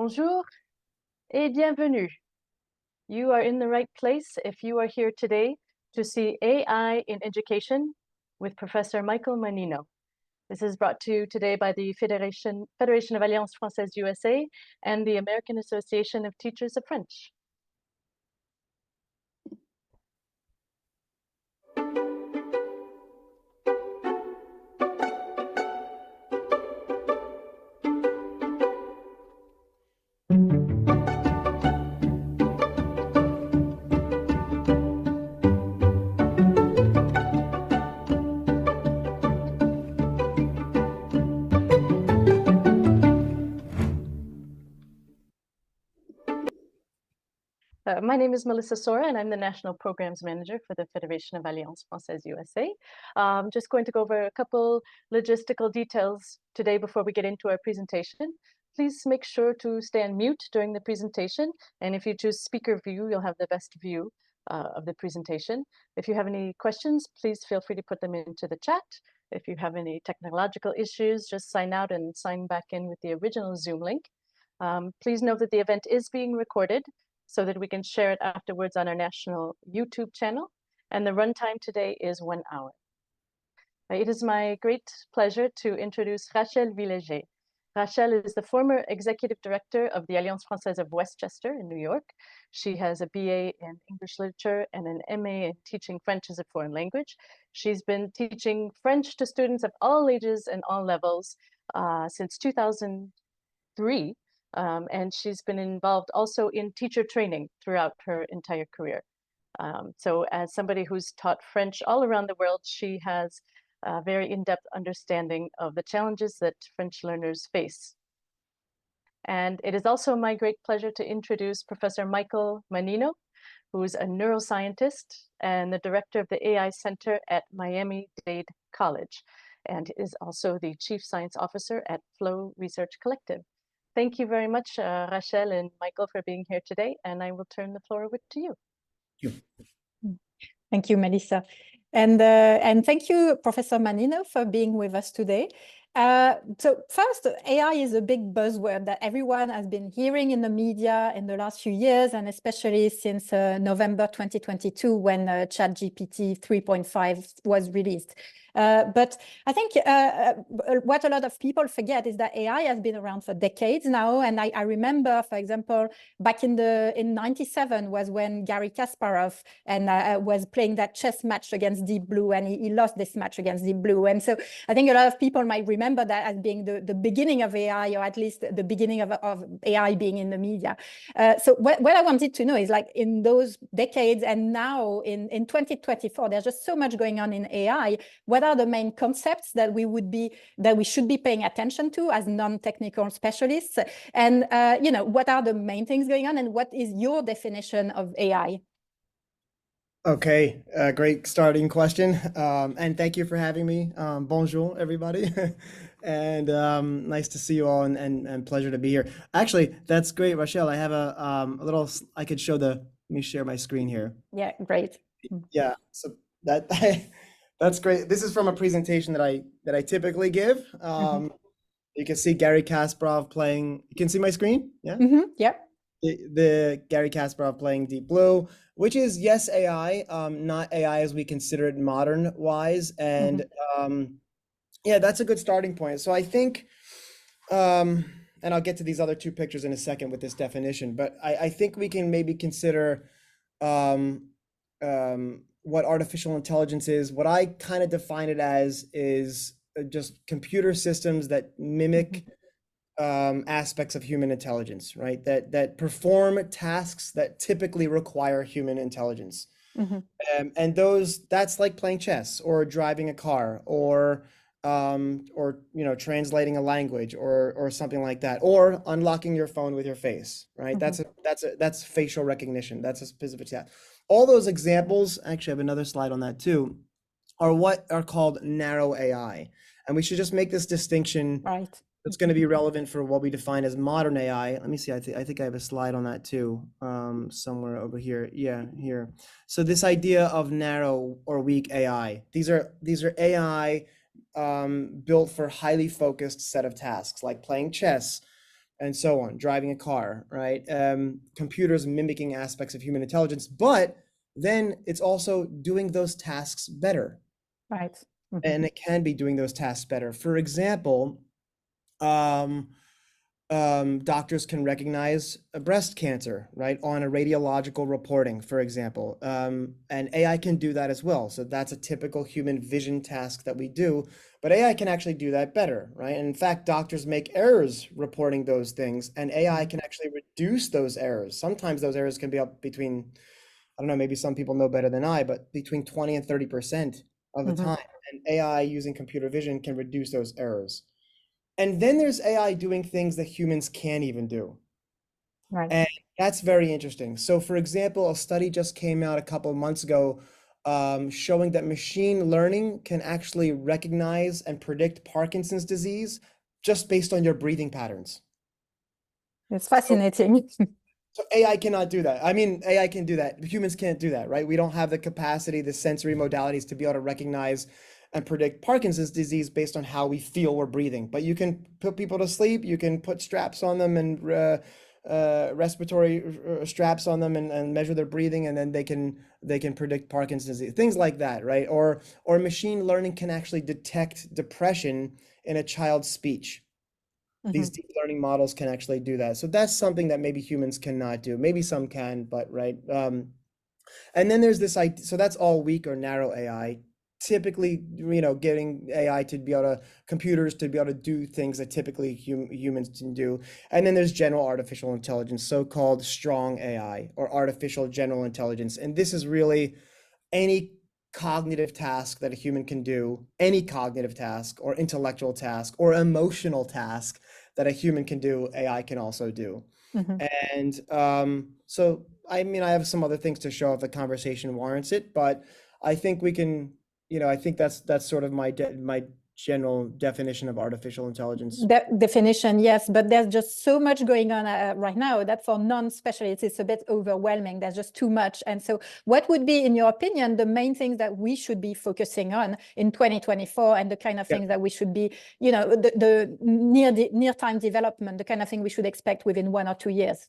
Bonjour et bienvenue. You are in the right place if you are here today to see AI in education with Professor Michael Mannino. This is brought to you today by the Federation of Alliance Française USA and the American Association of Teachers of French. My name is Melissa Sora, and I'm the National Programs Manager for the Federation of Alliance Française USA. Just going to go over a couple logistical details today before we get into our presentation. Please make sure to stay on mute during the presentation, and if you choose speaker view, you'll have the best view of the presentation. If you have any questions, please feel free to put them into the chat. If you have any technological issues, just sign out and sign back in with the original Zoom link. Please note that the event is being recorded so that we can share it afterwards on our national YouTube channel. And the runtime today is 1 hour. It is my great pleasure to introduce Rachel Villéger. Rachel is the former executive director of the Alliance Française of Westchester in New York. She has a BA in English literature and an MA in teaching French as a foreign language. She's been teaching French to students of all ages and all levels since 2003. And she's been involved also in teacher training throughout her entire career. So as somebody who's taught French all around the world, she has a very in-depth understanding of the challenges that French learners face. And it is also my great pleasure to introduce Professor Michael Mannino, who's a neuroscientist and the director of the AI Center at Miami Dade College, and is also the Chief Science Officer at Flow Research Collective. Thank you very much, Rachel and Michael, for being here today, and I will turn the floor over to you. Thank you, Melissa. And thank you, Professor Mannino, for being with us today. So first, AI is a big buzzword that everyone has been hearing in the media in the last few years, and especially since November 2022, when ChatGPT 3.5 was released. But I think what a lot of people forget is that AI has been around for decades now. And I remember, for example, back in 97 was when Garry Kasparov was playing that chess match against Deep Blue, and he lost this match against Deep Blue. And so I think a lot of people might remember that as being the beginning of AI, or at least the beginning of AI being in the media. So what I wanted to know is, like, in those decades and now in 2024, there's just so much going on in AI. What are the main concepts that we should be paying attention to as non-technical specialists? And what are the main things going on, and what is your definition of AI? Okay, great starting question. And thank you for having me. Bonjour, everybody. And nice to see you all, and pleasure to be here. Actually, that's great, Rachel. I have a little, I could show let me share my screen here. Yeah, great. Yeah, so that's great. This is from a presentation that I typically give. You can see Garry Kasparov playing. You can see my screen? Yeah? Yeah. The Garry Kasparov playing Deep Blue, which is, yes, AI, not AI as we consider it modern wise. And yeah, that's a good starting point. So I think, and I'll get to these other two pictures in a second with this definition, but I think we can maybe consider what artificial intelligence is. What I kind of define it as is just computer systems that mimic aspects of human intelligence, right? That perform tasks that typically require human intelligence. And that's like playing chess, or driving a car, or translating a language, or something like that, or unlocking your phone with your face, right? That's facial recognition. That's a specific task. All those examples, actually I have another slide on that too, are what are called narrow AI. And we should just make this distinction. Right. It's going to be relevant for what we define as modern AI. Let me see. I think I have a slide on that too, somewhere over here. Yeah, here. So this idea of narrow or weak AI. These are AI built for highly focused set of tasks, like playing chess, and so on, driving a car, right? Computers mimicking aspects of human intelligence, but then it's also doing those tasks better. Right. And it can be doing those tasks better. For example, doctors can recognize a breast cancer, right, on a radiological reporting, for example. And AI can do that as well. So that's a typical human vision task that we do, but AI can actually do that better, right? And in fact, doctors make errors reporting those things, and AI can actually reduce those errors. Sometimes those errors can be up between, I don't know, maybe some people know better than I, but between 20 and 30% of the time. And AI using computer vision can reduce those errors. And then there's AI doing things that humans can't even do. Right. And that's very interesting. So for example, a study just came out a couple of months ago showing that machine learning can actually recognize and predict Parkinson's disease just based on your breathing patterns. It's fascinating. So AI cannot do that. I mean, AI can do that. Humans can't do that, right? We don't have the capacity, the sensory modalities to be able to recognize and predict Parkinson's disease based on how we feel we're breathing. But you can put people to sleep, you can put straps on them and respiratory straps on them and measure their breathing, and then they can predict Parkinson's disease, things like that, right? Or machine learning can actually detect depression in a child's speech. These deep learning models can actually do that. So that's something that maybe humans cannot do. Maybe some can, but right. And then there's this idea, so that's all weak or narrow AI. Typically, getting AI to be able to, computers to be able to do things that typically humans can do. And then there's general artificial intelligence, so-called strong AI or artificial general intelligence. And this is really any cognitive task that a human can do, any cognitive task or intellectual task or emotional task that a human can do, AI can also do. And so, I mean, I have some other things to show if the conversation warrants it, but I think we can, I think that's sort of my general definition of artificial intelligence. That definition, yes, but there's just so much going on right now that for non-specialists, it's a bit overwhelming. There's just too much. And so what would be, in your opinion, the main things that we should be focusing on in 2024 and the kind of things that we should be, the near-time development, the kind of thing we should expect within 1 or 2 years?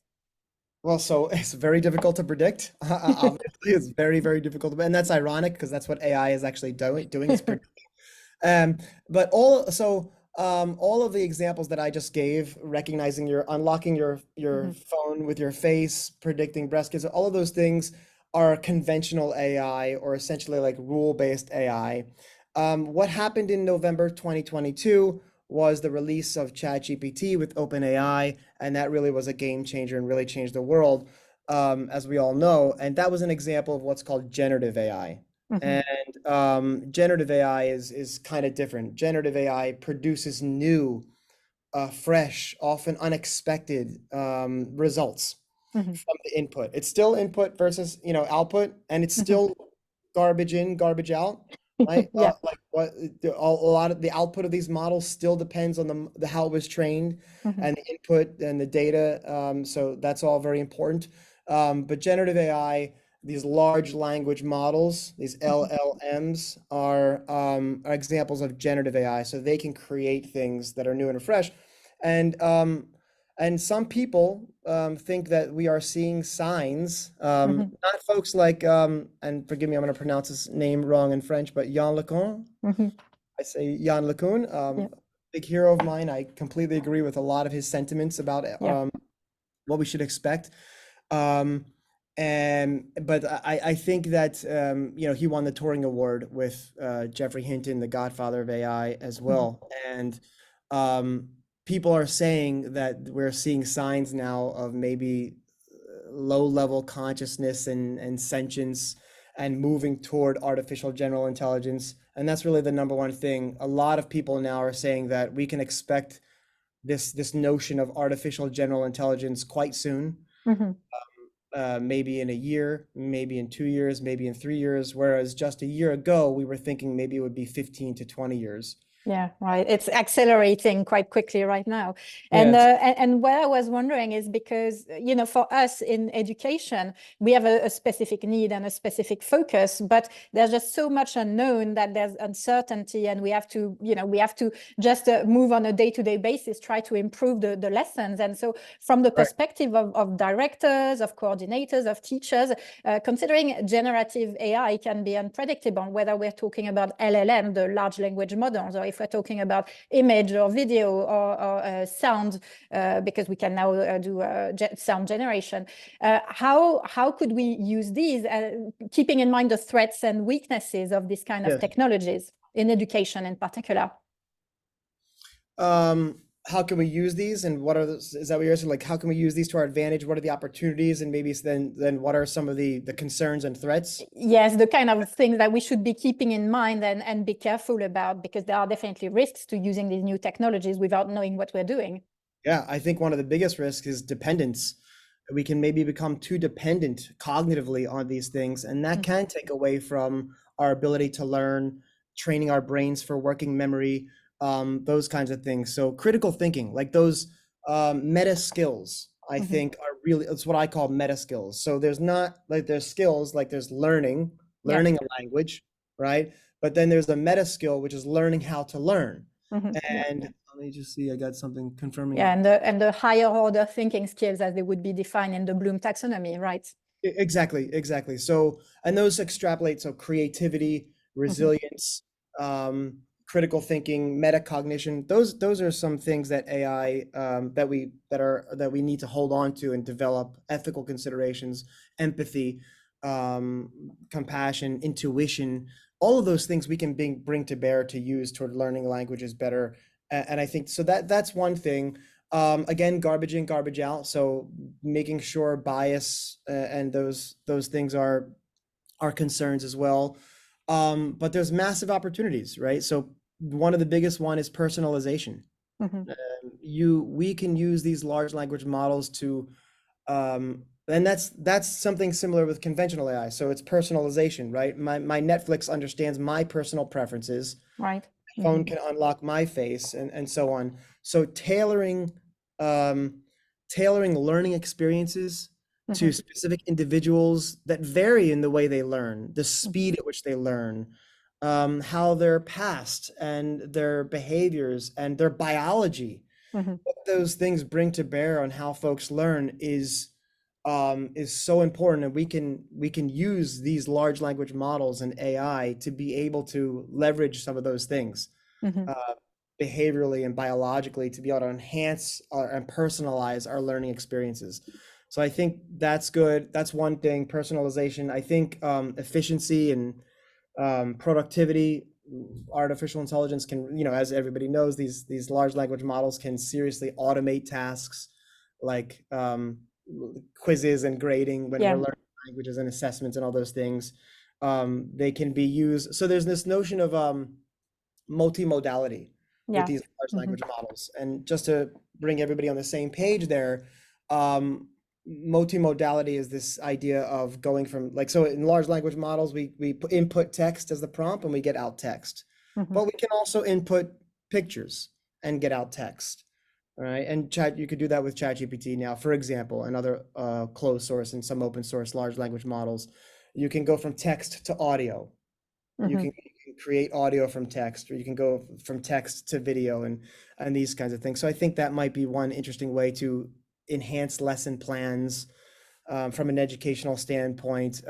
Well, so it's very difficult to predict. Obviously, it's very, very difficult. And that's ironic because that's what AI is actually doing is predicting. But all of the examples that I just gave, recognizing unlocking your phone with your face, predicting breast cancer, all of those things are conventional AI or essentially like rule-based AI. What happened in November 2022 was the release of ChatGPT with OpenAI, and that really was a game changer and really changed the world, as we all know. And that was an example of what's called generative AI. And generative AI is kind of different. Generative AI produces new, fresh, often unexpected results from the input. It's still input versus output, and it's still garbage in, garbage out, right? Like a lot of the output of these models still depends on the how it was trained and the input and the data. So that's all very important. But generative AI, these large language models, these LLMs, are examples of generative AI. So they can create things that are new and fresh. And some people think that we are seeing signs, not folks like, and forgive me, I'm going to pronounce his name wrong in French, but Yann LeCun. I say Yann LeCun, big hero of mine. I completely agree with a lot of his sentiments about what we should expect. But I think that he won the Turing Award with Geoffrey Hinton, the godfather of AI, as well. And people are saying that we're seeing signs now of maybe low-level consciousness and sentience and moving toward artificial general intelligence. And that's really the number one thing. A lot of people now are saying that we can expect this notion of artificial general intelligence quite soon. Maybe in a year, maybe in 2 years, maybe in 3 years, whereas just a year ago, we were thinking maybe it would be 15 to 20 years. Yeah, right. It's accelerating quite quickly right now. And, Yes. and what I was wondering is because, you know, for us in education, we have a specific need and a specific focus, but there's just so much unknown that there's uncertainty, and we have to, you know, we have to just move on a day-to-day basis, try to improve the lessons. And so from the Right. perspective of directors, of coordinators, of teachers, considering generative AI can be unpredictable, whether we're talking about LLM, the large language models, or if we're talking about image or video or sound, because we can now do sound generation. How could we use these, keeping in mind the threats and weaknesses of this kind of Yes. technologies in education in particular? How can we use these, and what are those, is that what you're asking? Like, how can we use these to our advantage? What are the opportunities, and maybe then what are some of the concerns and threats? Yes, the kind of things that we should be keeping in mind and be careful about, because there are definitely risks to using these new technologies without knowing what we're doing. Yeah, I think one of the biggest risks is dependence. We can maybe become too dependent cognitively on these things, and that can take away from our ability to learn, training our brains for working memory, those kinds of things. So critical thinking, like those meta skills, I think are really, it's what I call meta skills. So there's not like there's skills, like there's learning Yeah. a language, right? But then there's a meta skill, which is learning how to learn. Yeah. And let me just see, I got something confirming. Yeah, and the higher order thinking skills as they would be defined in the Bloom taxonomy, right? Exactly. So, and those extrapolate, so creativity, resilience, critical thinking, metacognition, those are some things that AI that we need to hold on to and develop: ethical considerations, empathy, compassion, intuition. All of those things we can bring to bear to use toward learning languages better. And I think so that's one thing. Again, garbage in, garbage out. So making sure bias and those things are concerns as well. But there's massive opportunities, right? So one of the biggest one is personalization. We can use these large language models to, and that's something similar with conventional AI. So it's personalization, right? My Netflix understands my personal preferences. Right. Phone can unlock my face, and so on. So tailoring learning experiences to specific individuals that vary in the way they learn, the speed at which they learn, how their past and their behaviors and their biology, what those things bring to bear on how folks learn is so important. And we can use these large language models and AI to be able to leverage some of those things behaviorally and biologically, to be able to enhance and personalize our learning experiences. So I think that's good. That's one thing, personalization. I think efficiency and productivity, artificial intelligence can, as everybody knows, these large language models can seriously automate tasks like quizzes and grading when we're learning languages, and assessments and all those things. They can be used. So there's this notion of multimodality with these large language models. And just to bring everybody on the same page there, multimodality is this idea of going from, like, so in large language models, we input text as the prompt and we get out text. But we can also input pictures and get out text. All right. And you could do that with ChatGPT now, for example, and other closed source and some open source large language models. You can go from text to audio. You can create audio from text, or you can go from text to video, and these kinds of things. So I think that might be one interesting way to enhance lesson plans from an educational standpoint,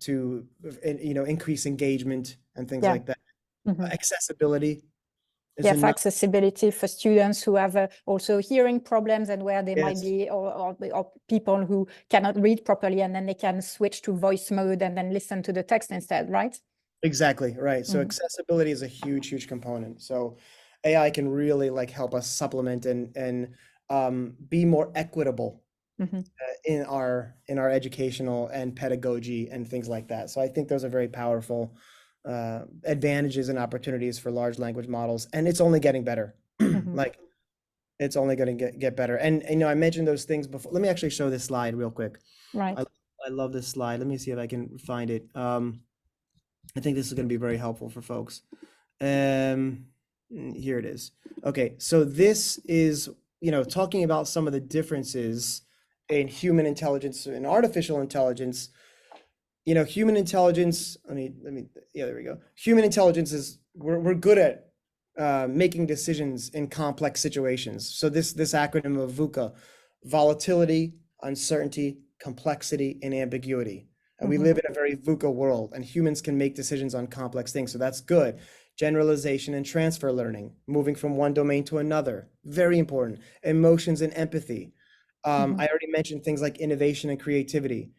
to increase engagement and things like that. Accessibility is for accessibility for students who have also hearing problems, and where they might be, or people who cannot read properly, and then they can switch to voice mode and then listen to the text instead, right? Exactly, right. So accessibility is a huge component. So AI can really help us supplement and be more equitable in our educational and pedagogy and things like that. So I think those are very powerful advantages and opportunities for large language models, and it's only getting better. It's only going to get better. And I mentioned those things before. Let me actually show this slide real quick. Right. I love this slide. Let me see if I can find it. I think this is going to be very helpful for folks. Here it is. Okay, so this is, talking about some of the differences in human intelligence and artificial intelligence. Human intelligence, yeah, there we go. Human intelligence is, we're good at making decisions in complex situations. So this acronym of VUCA: volatility, uncertainty, complexity, and ambiguity. And we live in a very VUCA world, and humans can make decisions on complex things. So that's good. Generalization and transfer learning, moving from one domain to another, very important. Emotions and empathy. I already mentioned things like innovation and creativity.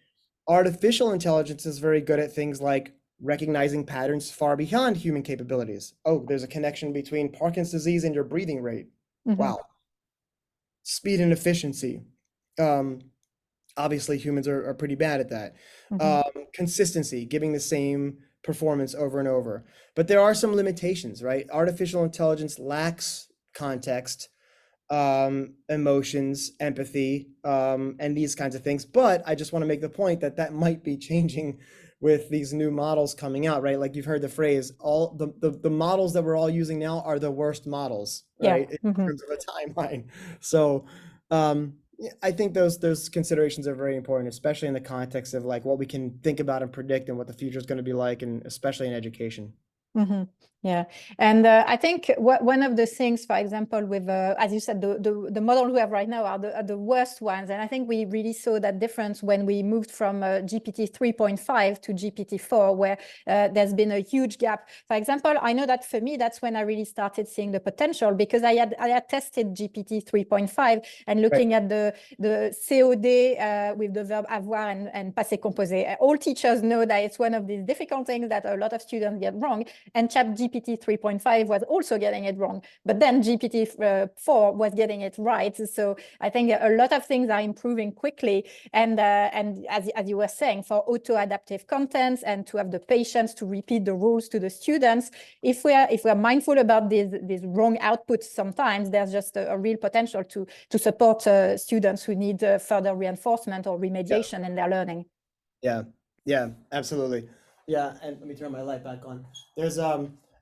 Artificial intelligence is very good at things like recognizing patterns far beyond human capabilities. Oh, there's a connection between Parkinson's disease and your breathing rate. Wow. Speed and efficiency. Obviously, humans are pretty bad at that. Consistency, giving the same performance over and over. But there are some limitations, right? Artificial intelligence lacks context, emotions, empathy, and these kinds of things. But I just want to make the point that might be changing with these new models coming out, right? Like you've heard the phrase, all the models that we're all using now are the worst models, right? In terms of a timeline. So I think those considerations are very important, especially in the context of like what we can think about and predict and what the future is going to be like, and especially in education. Yeah, and I think one of the things, for example, with as you said, the model we have right now are the worst ones, and I think we really saw that difference when we moved from GPT 3.5 to GPT 4, where there's been a huge gap. For example, I know that for me, that's when I really started seeing the potential, because I had tested GPT 3.5 and looking at the COD with the verb avoir and passé composé. All teachers know that it's one of these difficult things that a lot of students get wrong. And GPT 3.5 was also getting it wrong, but then GPT 4 was getting it right. So I think a lot of things are improving quickly. And as you were saying, for auto-adaptive contents and to have the patience to repeat the rules to the students, if we're mindful about these wrong outputs, sometimes there's just a real potential to support students who need further reinforcement or remediation in their learning. Yeah, absolutely. Yeah, and let me turn my light back on. There's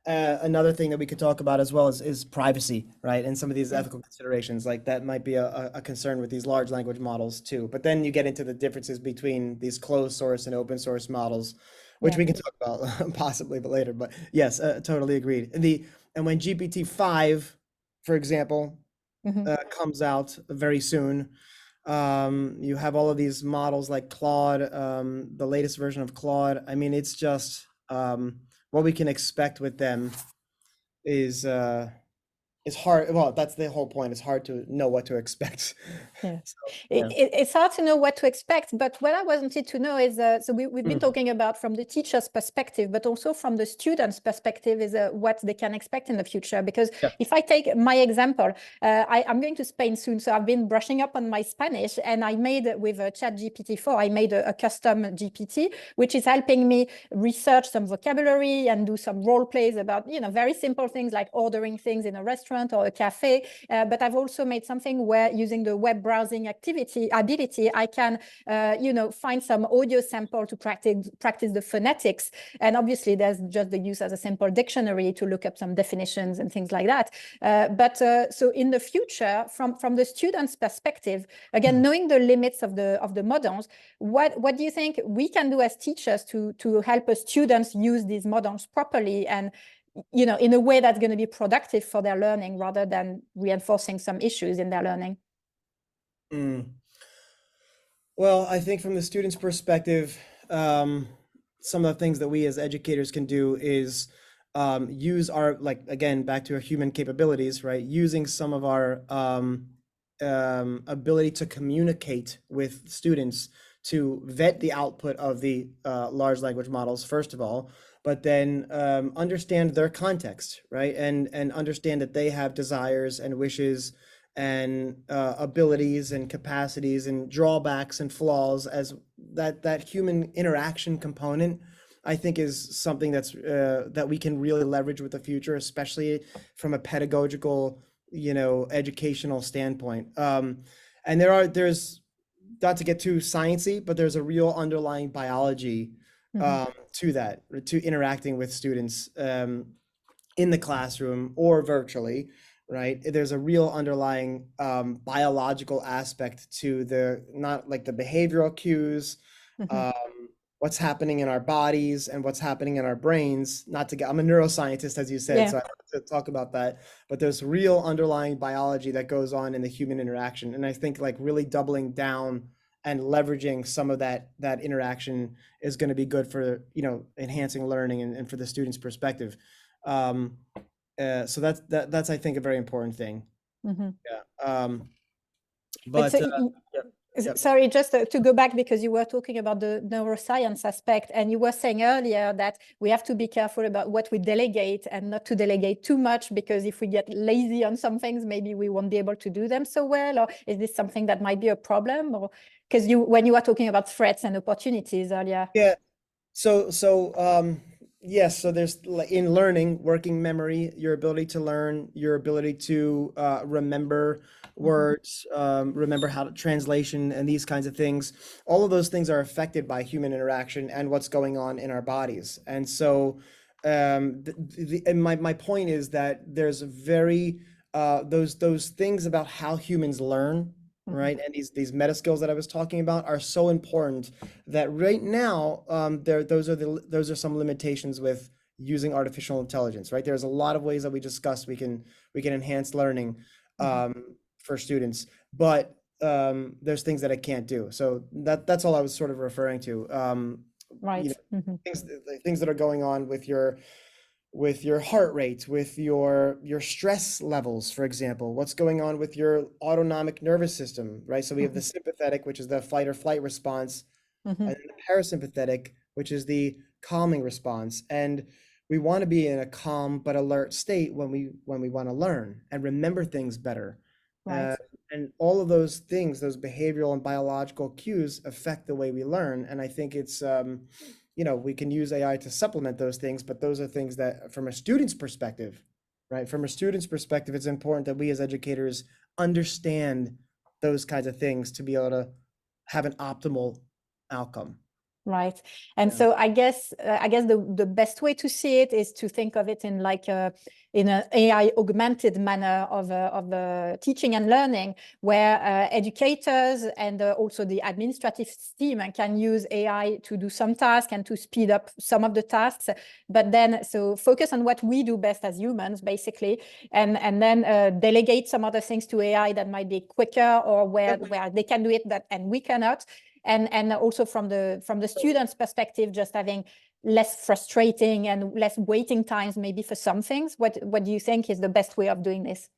another thing that we could talk about as well is privacy, right? And some of these ethical considerations, like that might be a concern with these large language models too. But then you get into the differences between these closed source and open source models, which we can talk about possibly, but later. But yes, totally agreed. And when GPT-5, for example, comes out very soon, you have all of these models like Claude, the latest version of Claude. I mean, it's just what we can expect with them is hard. Well, that's the whole point. It's hard to know what to expect. It's hard to know what to expect, but what I wanted to know is, so we've been talking about from the teacher's perspective, but also from the student's perspective is what they can expect in the future. Because if I take my example, I'm going to Spain soon, so I've been brushing up on my Spanish, and I made with ChatGPT 4, I made a custom GPT, which is helping me research some vocabulary and do some role plays about, very simple things like ordering things in a restaurant or a cafe. But I've also made something where using the web browsing ability, I can, find some audio sample to practice the phonetics. And obviously, there's just the use as a simple dictionary to look up some definitions and things like that. So in the future, from the student's perspective, again, knowing the limits of the models, what do you think we can do as teachers to help students use these models properly and in a way that's going to be productive for their learning rather than reinforcing some issues in their learning? Well, I think from the student's perspective, some of the things that we as educators can do is use our, like, again, back to our human capabilities, right? Using some of our ability to communicate with students to vet the output of the large language models, first of all, but then understand their context, right? And understand that they have desires and wishes and abilities and capacities and drawbacks and flaws, as that human interaction component, I think, is something that's that we can really leverage with the future, especially from a pedagogical, educational standpoint. And there's not to get too sciencey, but there's a real underlying biology to that, to interacting with students. in the classroom or virtually, right? There's a real underlying biological aspect to not like the behavioral cues, Mhm. what's happening in our bodies and what's happening in our brains. Not to get, I'm a neuroscientist, as you said, Yeah. so I have to talk about that. But there's real underlying biology that goes on in the human interaction. And I think like really doubling down and leveraging some of that interaction is going to be good for, enhancing learning and for the student's perspective. Um, so that's I think a very important thing. Mhm. Yeah. But But so yep, yep. sorry, just to go back, because you were talking about the neuroscience aspect, and you were saying earlier that we have to be careful about what we delegate and not to delegate too much, because if we get lazy on some things, maybe we won't be able to do them so well. Or is this something that might be a problem? Or because when you were talking about threats and opportunities earlier. Yeah. Yes, so there's in learning, working memory, your ability to learn, your ability to remember words, remember how to translation and these kinds of things. All of those things are affected by human interaction and what's going on in our bodies. And so and my point is that there's very those things about how humans learn, right? And these meta skills that I was talking about are so important that right now those are some limitations with using artificial intelligence, right? There's a lot of ways that we discussed we can enhance learning for students, but there's things that it can't do. So that's all I was sort of referring to. Right. Things that are going on with your heart rate, with your stress levels, for example, what's going on with your autonomic nervous system, right? So we have the sympathetic, which is the fight or flight response, and then the parasympathetic, which is the calming response. And we want to be in a calm but alert state when we want to learn and remember things better. Right. And all of those things, those behavioral and biological cues affect the way we learn. And I think it's we can use AI to supplement those things, but those are things that from a student's perspective, right? From a student's perspective, it's important that we as educators understand those kinds of things to be able to have an optimal outcome. Right. And Yeah. so I guess the best way to see it is to think of it in like in an AI augmented manner of teaching and learning, where educators and also the administrative team can use AI to do some tasks and to speed up some of the tasks. But then so focus on what we do best as humans, basically, and then delegate some other things to AI that might be quicker, or where they can do it and we cannot. And also from the student's perspective, just having less frustrating and less waiting times maybe for some things. What do you think is the best way of doing this?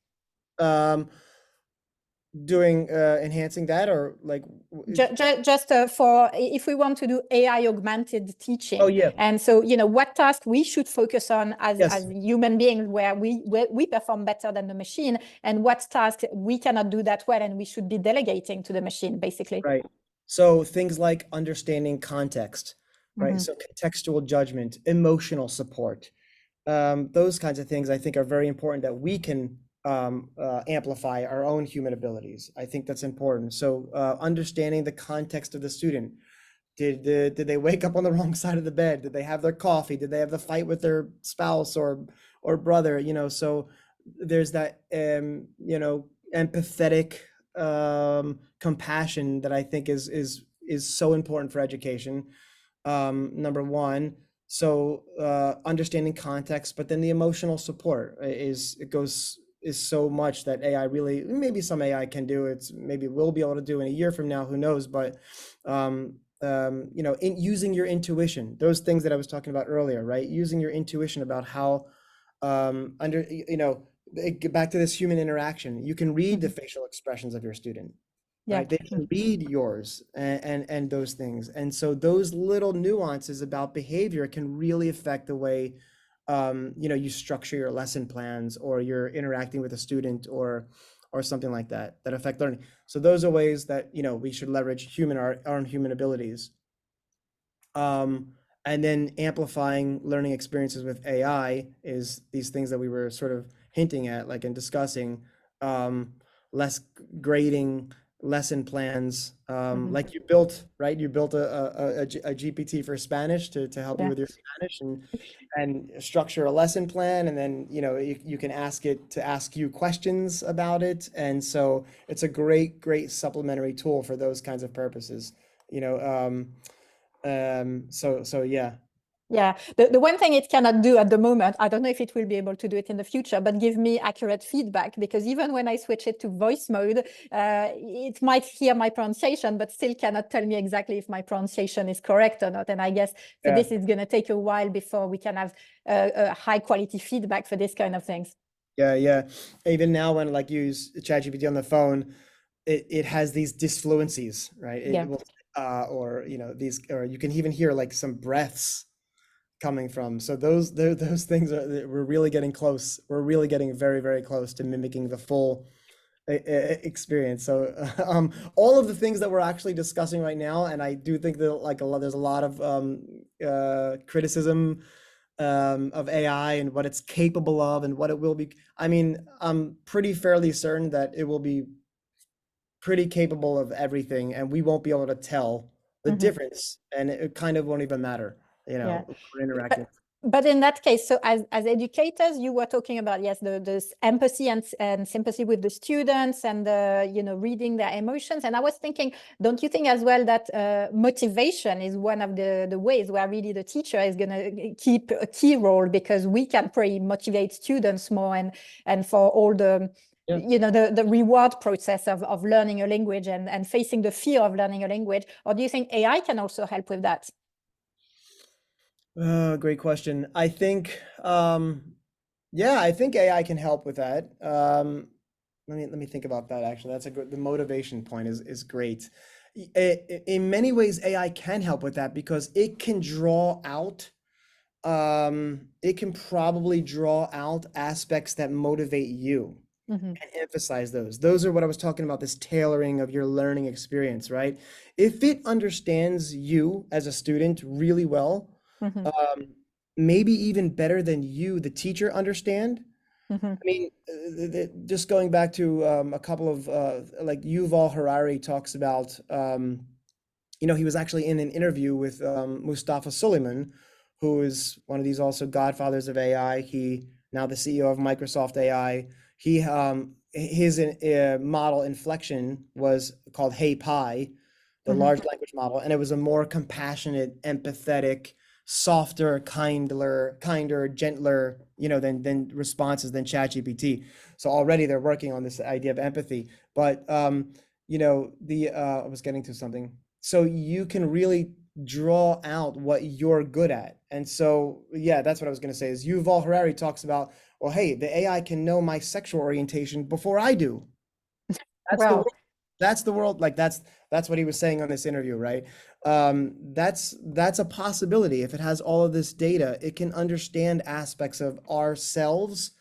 Doing enhancing that, or like Just for if we want to do AI augmented teaching. oh yeah, And so what task we should focus on as yes, human beings, where we perform better than the machine, and what tasks we cannot do that well and we should be delegating to the machine, basically. right. So things like understanding context, right? So contextual judgment, emotional support, those kinds of things I think are very important that we can amplify our own human abilities. I think that's important. So understanding the context of the student. Did they wake up on the wrong side of the bed? Did they have their coffee? Did they have the fight with their spouse or brother? So there's that empathetic compassion that I think is so important for education. Number one. So understanding context, but then the emotional support is so much that AI really, maybe some AI can do. It's maybe we'll be able to do in a year from now, who knows? But in using your intuition, those things that I was talking about earlier, right? Using your intuition about how back to this human interaction, you can read the facial expressions of your student. Yeah. Right, they can read yours and those things, and so those little nuances about behavior can really affect the way you structure your lesson plans, or you're interacting with a student, or something like that affect learning. So those are ways that we should leverage our own human abilities, and then amplifying learning experiences with AI is these things that we were sort of hinting at, like, and discussing, less grading, lesson plans, Mhm. like you built, right? You built a GPT for Spanish to help you Yeah. with your Spanish and structure a lesson plan, and then you can ask it to ask you questions about it, and so it's a great supplementary tool for those kinds of purposes. So yeah. Yeah, the one thing it cannot do at the moment, I don't know if it will be able to do it in the future, but give me accurate feedback, because even when I switch it to voice mode, it might hear my pronunciation, but still cannot tell me exactly if my pronunciation is correct or not. And I guess for this, it's going to take a while before we can have a high quality feedback for this kind of things. Yeah. Even now, when like use ChatGPT on the phone, it has these disfluencies, right? Yeah. It will, or these, or you can even hear like some breaths coming from. So those things we're really getting close. We're really getting very close to mimicking the full experience. So all of the things that we're actually discussing right now, and I do think that like there's a lot of criticism of AI and what it's capable of and what it will be. I mean, I'm pretty fairly certain that it will be pretty capable of everything, and we won't be able to tell the difference, and it kind of won't even matter, Yeah. we're interacting. But in that case, so as educators, you were talking about, yes, the empathy and sympathy with the students, and reading their emotions. And I was thinking, don't you think as well that motivation is one of the ways where really the teacher is going to keep a key role, because we can probably motivate students more, and for all the the reward process of learning a language and facing the fear of learning a language? Or do you think AI can also help with that? Great question. I think, I think AI can help with that. Let me think about that. Actually, that's the motivation point is great. In many ways, AI can help with that because it can draw out, it can probably draw out aspects that motivate you and emphasize those. Those are what I was talking about, this tailoring of your learning experience, right? If it understands you as a student really well, maybe even better than you, the teacher, understand. I mean, just going back to a couple of like Yuval Harari talks about, he was actually in an interview with Mustafa Suleyman, who is one of these also godfathers of AI. He now the CEO of Microsoft AI. He his model Inflection was called Hey Pi, the large language model, and it was a more compassionate, empathetic, softer, kinder, gentler, than responses than ChatGPT. So already they're working on this idea of empathy. But I was getting to something. So you can really draw out what you're good at. And so, yeah, that's what I was going to say is Yuval Harari talks about, well, hey, the AI can know my sexual orientation before I do. That's the Wow. world. That's the world. Like that's what he was saying on this interview, right? That's a possibility. If it has all of this data, it can understand aspects of ourselves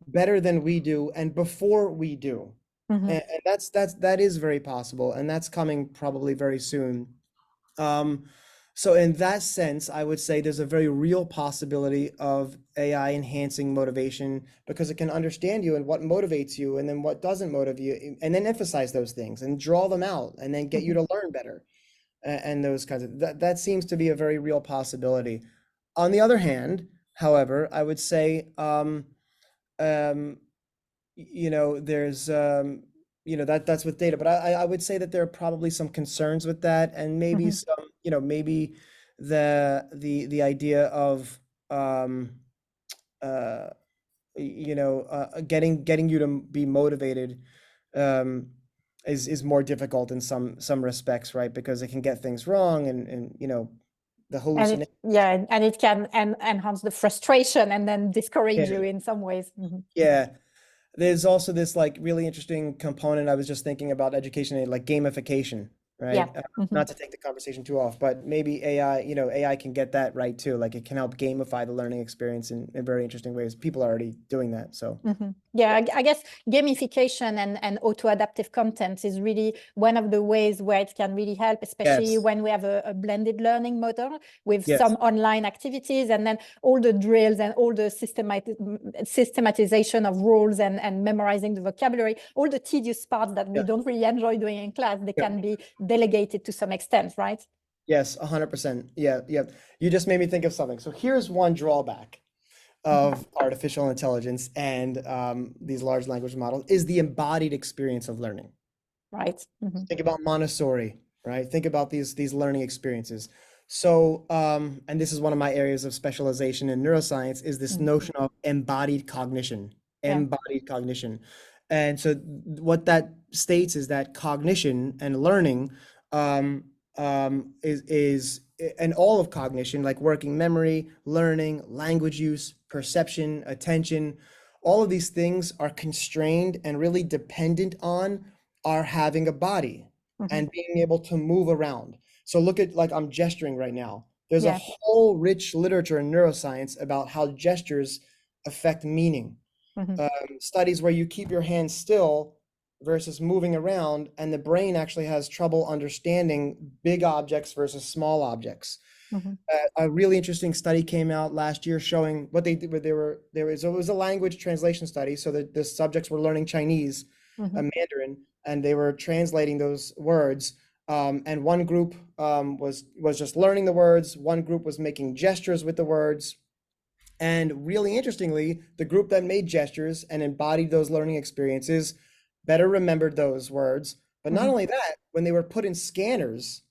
better than we do and before we do. And that is very possible, and that's coming probably very soon. So in that sense, I would say there's a very real possibility of AI enhancing motivation because it can understand you and what motivates you and then what doesn't motivate you, and then emphasize those things and draw them out and then get you to learn better, and those kinds of that seems to be a very real possibility. On the other hand, however, I would say there's that's with data, but I would say that there are probably some concerns with that, and maybe some, maybe the idea of getting you to be motivated is more difficult in some respects, right? Because it can get things wrong, and the hallucination. And it can enhance the frustration and then discourage you in some ways. Yeah. There's also this like really interesting component I was just thinking about education, like gamification, right? Yeah. Not to take the conversation too off, but maybe AI, AI can get that right too. Like it can help gamify the learning experience in very interesting ways. People are already doing that. So yeah, I guess gamification and auto-adaptive content is really one of the ways where it can really help, especially yes, when we have a blended learning model with yes, some online activities, and then all the drills and all the systematization of rules and memorizing the vocabulary, all the tedious parts that we yeah, don't really enjoy doing in class, they yeah. can be delegated to some extent, right? Yes, 100%. Yeah, yeah. You just made me think of something. So here's one drawback of artificial intelligence and these large language models is the embodied experience of learning. Right. Think about Montessori, right? Think about these learning experiences. So, and this is one of my areas of specialization in neuroscience, is this notion of embodied cognition, Yeah. embodied cognition. And so what that states is that cognition and learning is and all of cognition, like working memory, learning, language use, perception, attention, all of these things are constrained and really dependent on are having a body and being able to move around. So look at, like, I'm gesturing right now. There's a Yeah. whole rich literature in neuroscience about how gestures affect meaning. Studies where you keep your hands still versus moving around, and the brain actually has trouble understanding big objects versus small objects. A really interesting study came out last year showing what they did. It was a language translation study. So the subjects were learning Chinese, Mandarin, and they were translating those words. And one group was just learning the words. One group was making gestures with the words. And really interestingly, the group that made gestures and embodied those learning experiences better remembered those words. But not only that, when they were put in scanners,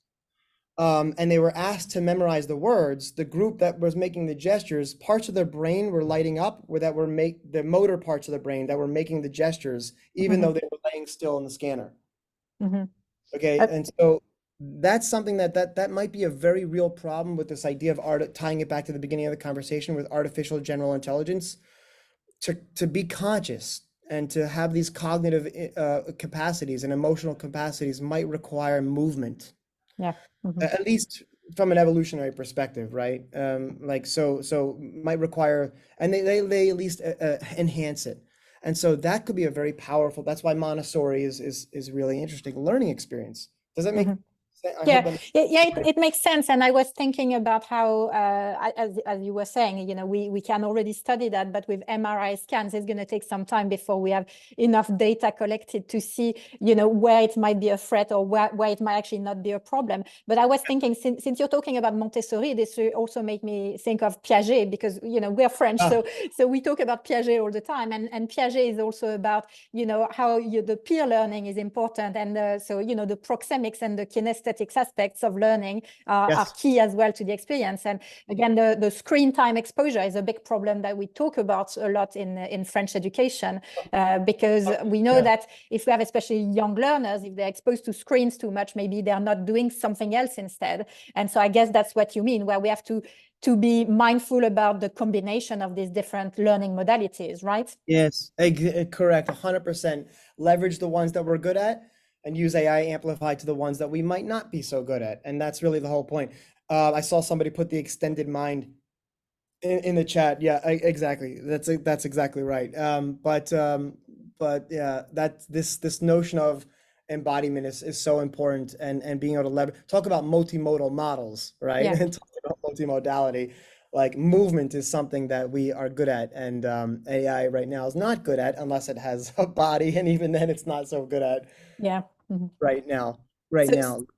and they were asked to memorize the words, the group that was making the gestures, parts of their brain were lighting up that were the motor parts of the brain that were making the gestures, even though they were laying still in the scanner. Okay, and so that's something that might be a very real problem with this idea of tying it back to the beginning of the conversation with artificial general intelligence, to be conscious and to have these cognitive capacities and emotional capacities might require movement. Yeah. At least from an evolutionary perspective, right? Like so might require, and they at least enhance it. And so that could be a very powerful, that's why Montessori is really interesting learning experience. Does that make sense? I hope that it makes sense. And I was thinking about how, as you were saying, we can already study that, but with MRI scans, it's going to take some time before we have enough data collected to see, where it might be a threat or where it might actually not be a problem. But I was thinking, since you're talking about Montessori, this will also make me think of Piaget, because, we're French. So we talk about Piaget all the time. And Piaget is also about, how the peer learning is important. And so, the proxemics and the kinesthetic aspects of learning are key as well to the experience. And again, the screen time exposure is a big problem that we talk about a lot in French education, because we know that if we have especially young learners, if they're exposed to screens too much, maybe they're not doing something else instead. And so I guess that's what you mean, where we have to be mindful about the combination of these different learning modalities, right? Yes, correct, 100%. Leverage the ones that we're good at and use AI amplified to the ones that we might not be so good at. And that's really the whole point. I saw somebody put the extended mind in the chat. Yeah, exactly. That's exactly right. But yeah, that this notion of embodiment is so important, and being able to talk about multimodal models, right? Yeah. And talk about multimodality. Like movement is something that we are good at, and AI right now is not good at unless it has a body, and even then it's not so good at right now.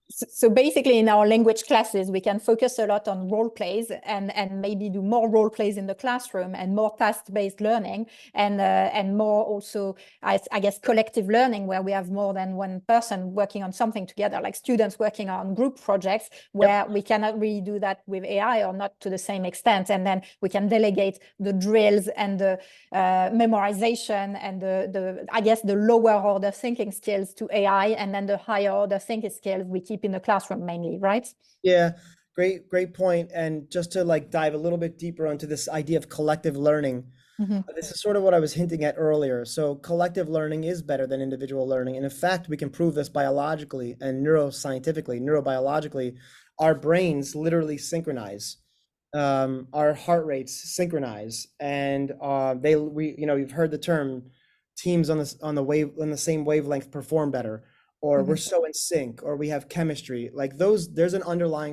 So basically, in our language classes, we can focus a lot on role plays and maybe do more role plays in the classroom and more task-based learning and more also, I guess, collective learning, where we have more than one person working on something together, like students working on group projects, where we cannot really do that with AI, or not to the same extent. And then we can delegate the drills and the memorization and I guess the lower order thinking skills to AI, and then the higher order thinking skills we keep in the classroom mainly, right? Yeah, great point. And just to like dive a little bit deeper into this idea of collective learning, Mm-hmm. This is sort of what I was hinting at earlier. So collective learning is better than individual learning. And in fact, we can prove this biologically and neuroscientifically, neurobiologically. Our brains literally synchronize. Our heart rates synchronize, and you've heard the term teams on the same wavelength perform better, or we're so in sync, or we have chemistry. Like those, there's an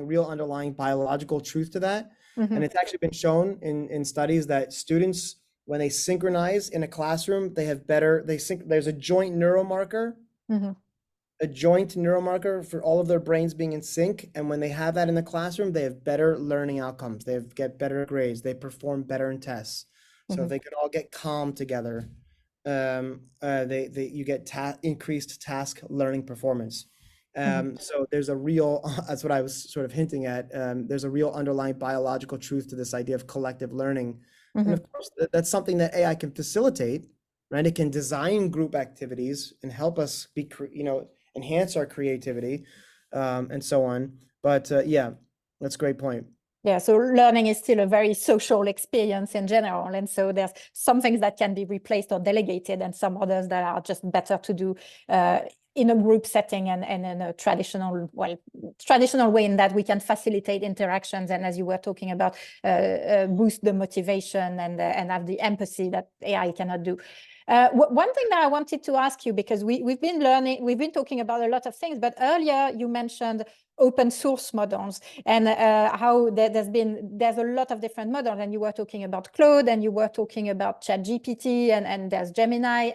real underlying biological truth to that. Mm-hmm. And it's actually been shown in studies that students, when they synchronize in a classroom, there's a joint neuromarker, Mm-hmm. a joint neuromarker for all of their brains being in sync. And when they have that in the classroom, they have better learning outcomes. They get better grades. They perform better in tests. So if they could all get calm together, you get increased task learning performance. So there's a real, that's what I was sort of hinting at. There's a real underlying biological truth to this idea of collective learning. And of course, that's something that AI can facilitate, right? It can design group activities and help us enhance our creativity, and so on. But yeah, that's a great point. Yeah, so learning is still a very social experience in general. And so there's some things that can be replaced or delegated, and some others that are just better to do in a group setting and in a traditional way, in that we can facilitate interactions. And as you were talking about, boost the motivation and have the empathy that AI cannot do. One thing that I wanted to ask you, because we've been talking about a lot of things, but earlier you mentioned open source models and how there's a lot of different models, and you were talking about Claude, and you were talking about ChatGPT, and there's Gemini,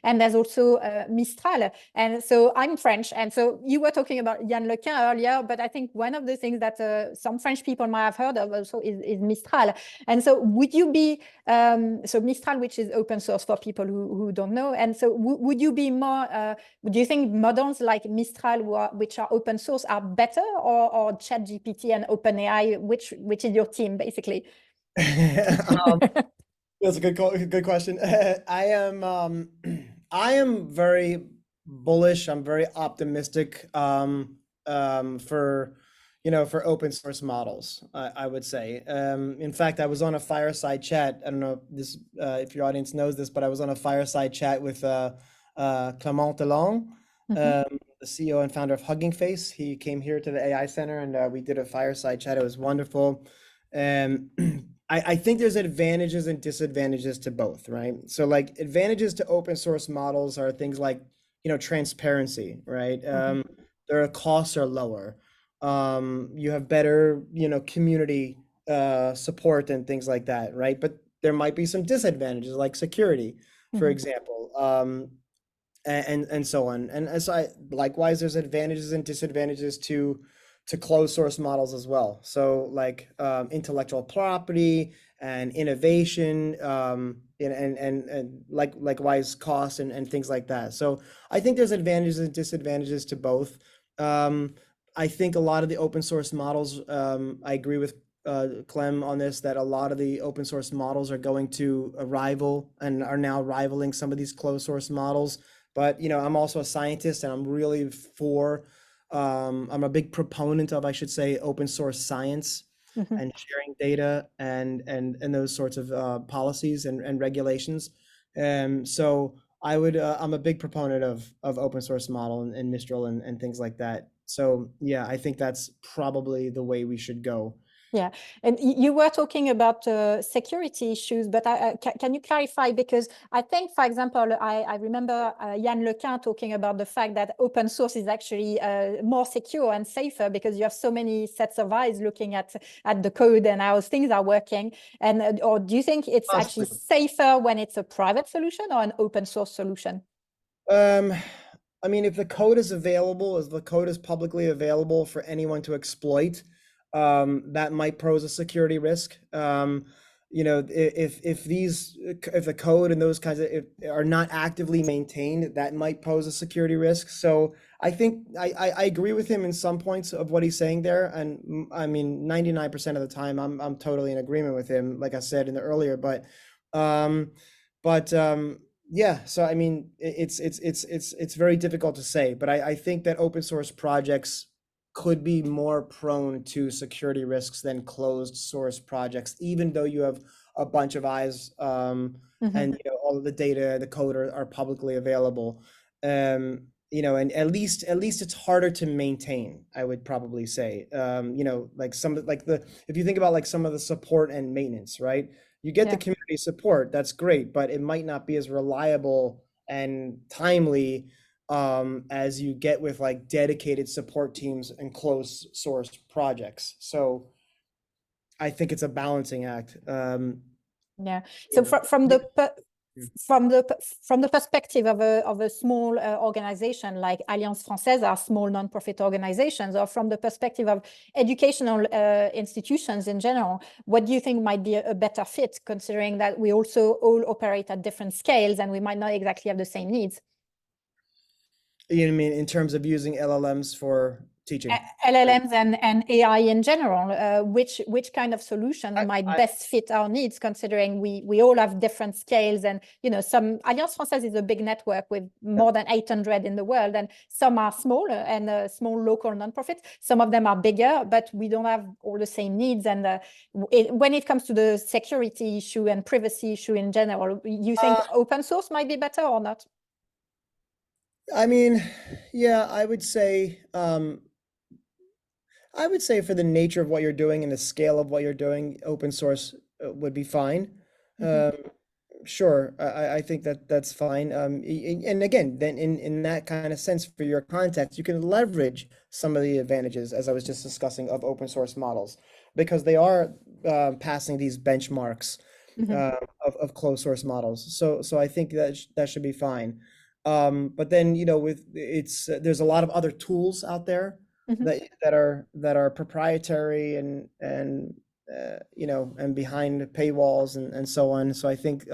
and there's also Mistral. And so I'm French, and so you were talking about Yann Lequin earlier, but I think one of the things that some French people might have heard of also is Mistral. And so would you be so Mistral, which is open source for people who don't know, and so would you be more do you think models like Mistral, which are open source, are better, or ChatGPT and OpenAI, which is your team basically? That's a good question. I am very bullish. I'm very optimistic for open source models. I would say. In fact, I was on a fireside chat. I don't know if your audience knows this, but I was on a fireside chat with Clément Delon, the CEO and founder of Hugging Face. He came here to the AI Center, and we did a fireside chat. It was wonderful. I think there's advantages and disadvantages to both, right? So like advantages to open source models are things like, transparency, right? Their costs are lower. You have better, community support and things like that, right? But there might be some disadvantages like security, for example, and so on. And so likewise, there's advantages and disadvantages to closed source models as well. So like intellectual property and innovation, and likewise cost and things like that. So I think there's advantages and disadvantages to both. I think a lot of the open source models, I agree with Clem on this, that a lot of the open source models are going to rival and are now rivaling some of these closed source models. But I'm also a scientist, and I'm really I'm a big proponent of, I should say, open source science and sharing data and those sorts of policies and regulations. So I'm a big proponent of open source model and Mistral and things like that. So yeah, I think that's probably the way we should go. Yeah, and you were talking about security issues, but can you clarify? Because I think, for example, I remember Yann Lequin talking about the fact that open source is actually more secure and safer because you have so many sets of eyes looking at the code and how things are working. And or do you think it's actually safer when it's a private solution or an open source solution? I mean, if the code is available, if the code is publicly available for anyone to exploit, that might pose a security risk. If the code and those kinds of are not actively maintained, that might pose a security risk. So I think I agree with him in some points of what he's saying there, and I mean 99% of the time I'm totally in agreement with him, like I said in the earlier. But yeah, so I mean it's very difficult to say, but I think that open source projects could be more prone to security risks than closed source projects, even though you have a bunch of eyes, and all of the data, the code are publicly available. And at least it's harder to maintain, I would probably say. Like if you think about like some of the support and maintenance, right? You get the community support, that's great, but it might not be as reliable and timely as you get with like dedicated support teams and closed source projects. So I think it's a balancing act. So from the perspective of a small organization like Alliance Française, are small nonprofit organizations, or from the perspective of educational institutions in general, what do you think might be a better fit, considering that we also all operate at different scales and we might not exactly have the same needs? You mean in terms of using LLMs for teaching? LLMs and AI in general, which kind of solution might best fit our needs, considering we all have different scales, and some Alliance Française is a big network with more than 800 in the world, and some are smaller and small local nonprofits. Some of them are bigger, but we don't have all the same needs. And when it comes to the security issue and privacy issue in general, you think open source might be better or not? I mean, yeah, I would say for the nature of what you're doing and the scale of what you're doing, open source would be fine. Sure, I think that's fine. And again, then in that kind of sense, for your context, you can leverage some of the advantages, as I was just discussing, of open source models, because they are passing these benchmarks of closed source models. So I think that should be fine. But then there's a lot of other tools out there that are proprietary and behind paywalls and so on. So I think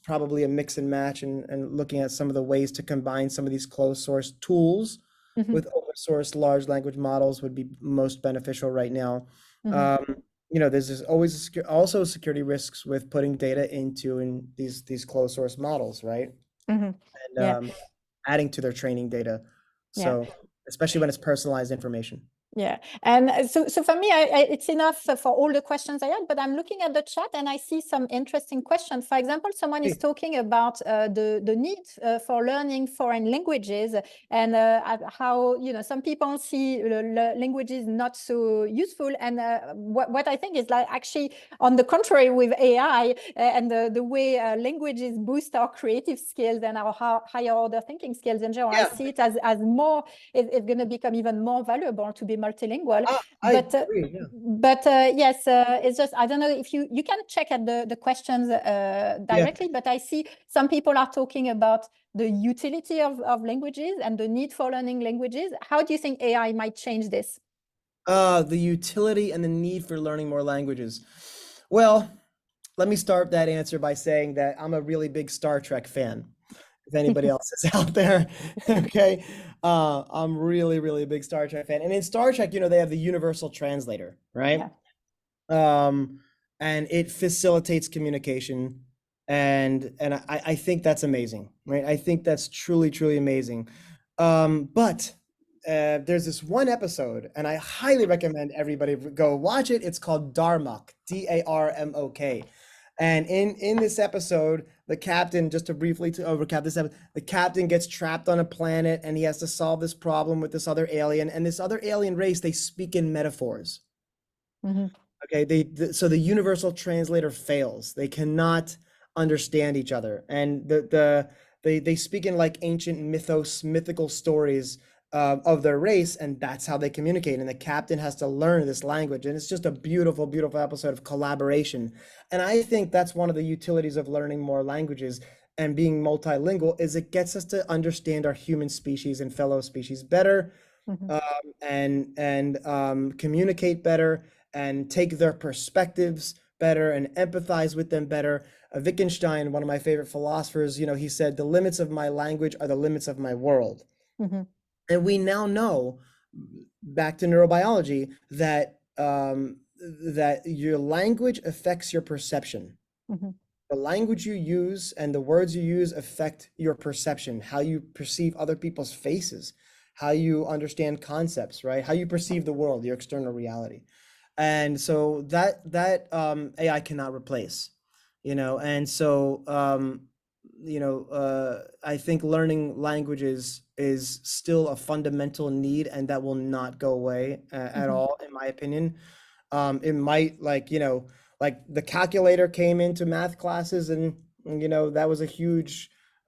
probably a mix and match and looking at some of the ways to combine some of these closed source tools with open source large language models would be most beneficial right now. There's always also security risks with putting data into these closed source models, right? And adding to their training data. So especially when it's personalized information. Yeah, and so for me, it's enough for all the questions I had, but I'm looking at the chat and I see some interesting questions. For example, someone is talking about the need for learning foreign languages, and how some people see languages not so useful. And what I think is, like, actually on the contrary, with AI and the way languages boost our creative skills and our higher order thinking skills in general, I see it as more. It's going to become even more valuable to be multilingual. But yes, it's just, I don't know if you can check at the questions directly, but I see some people are talking about the utility of languages and the need for learning languages. How do you think AI might change this? The utility and the need for learning more languages. Well, let me start that answer by saying that I'm a really big Star Trek fan. If anybody else is out there, okay. I'm really, really a big Star Trek fan. And in Star Trek, they have the universal translator, right? And it facilitates communication. And I think that's amazing, right? I think that's truly, truly amazing. But there's this one episode, and I highly recommend everybody go watch it. It's called Darmok, Darmok. And in this episode, the captain, just to briefly recap this episode, the captain gets trapped on a planet and he has to solve this problem with this other alien. And this other alien race, they speak in metaphors. Okay, so the universal translator fails. They cannot understand each other. And they speak in like ancient mythical stories of their race, and that's how they communicate. And the captain has to learn this language, and it's just a beautiful, beautiful episode of collaboration. And I think that's one of the utilities of learning more languages and being multilingual, is it gets us to understand our human species and fellow species better, and communicate better and take their perspectives better and empathize with them better. Wittgenstein, one of my favorite philosophers, he said, the limits of my language are the limits of my world. And we now know, back to neurobiology, that that your language affects your perception. The language you use and the words you use affect your perception, how you perceive other people's faces, how you understand concepts, right? How you perceive the world, your external reality. And so that AI cannot replace, and so I think learning languages is still a fundamental need, and that will not go away at all, in my opinion. It might, like the calculator came into math classes, and that was